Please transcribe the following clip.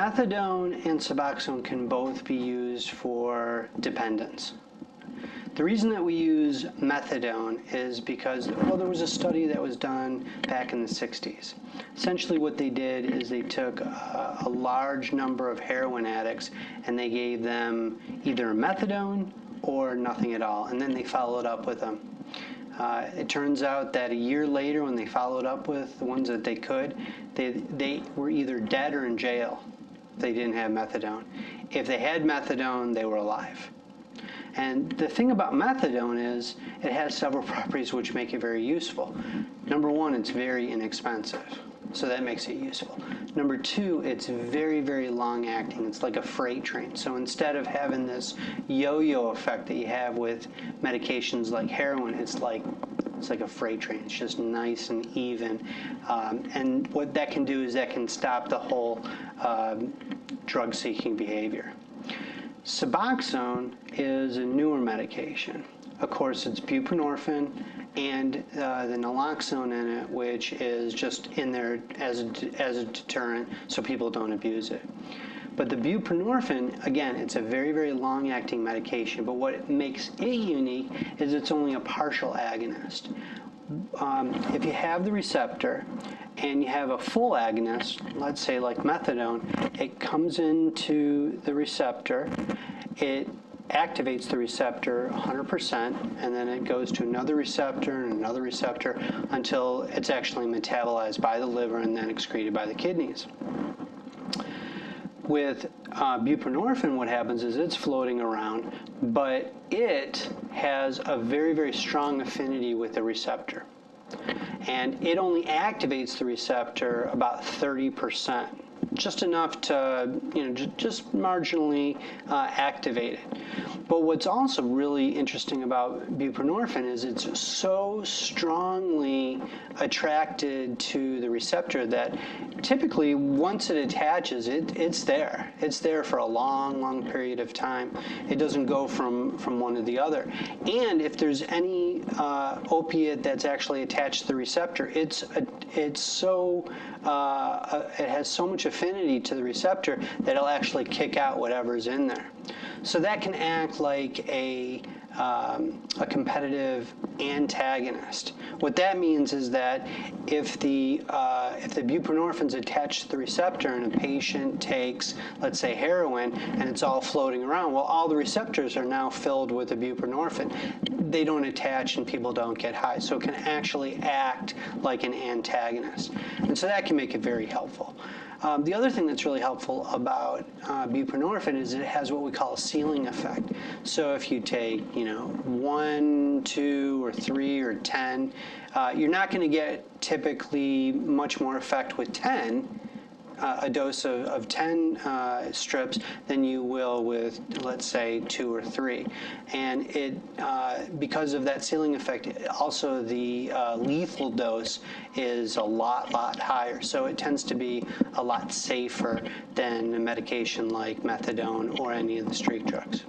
Methadone and Suboxone can both be used for dependence. The reason that we use methadone is because, well, there was a study that was done back in the 60s. Essentially what they did is they took a large number of heroin addicts and they gave them either methadone or nothing at all, and then they followed up with them. It turns out that a year later, when they followed up with the ones that they could, they were either dead or in jail if they didn't have methadone. If they had methadone, they were alive. And the thing about methadone is it has several properties which make it very useful. Number one, it's very inexpensive, so that makes it useful. Number two, it's very, very long acting. It's like a freight train. So instead of having this yo-yo effect that you have with medications like heroin, it's like a freight train. It's just nice and even. And what that can do is that can stop the whole drug-seeking behavior. Suboxone is a newer medication. Of course, it's buprenorphine and the naloxone in it, which is just in there as a deterrent so people don't abuse it. But the buprenorphine, again, it's a very, very long-acting medication, but what makes it unique is it's only a partial agonist. If you have the receptor and you have a full agonist, let's say like methadone, it comes into the receptor, it activates the receptor 100%, and then it goes to another receptor and another receptor until it's actually metabolized by the liver and then excreted by the kidneys. With buprenorphine, what happens is it's floating around, but it has a very, very strong affinity with the receptor. And it only activates the receptor about 30%, just enough to, just marginally activate it. But what's also really interesting about buprenorphine is it's so strongly attracted to the receptor that typically once it attaches, it's there. It's there for a long, long period of time. It doesn't go from one to the other. And if there's any opiate that's actually attached to the receptor, it has so much affinity to the receptor that it'll actually kick out whatever's in there. So that can act like a competitive antagonist. What that means is that if the buprenorphine's attached to the receptor and a patient takes, let's say, heroin, and it's all floating around, well, all the receptors are now filled with the buprenorphine. They don't attach and people don't get high. So it can actually act like an antagonist. And so that can make it very helpful. The other thing that's really helpful about buprenorphine is it has what we call a ceiling effect. So if you take, 1, 2, or 3, or 10, you're not going to get typically much more effect with 10, a dose of 10 strips than you will with, let's say, 2 or 3. And because of that ceiling effect, also the lethal dose is a lot higher. So it tends to be a lot safer than a medication like methadone or any of the street drugs.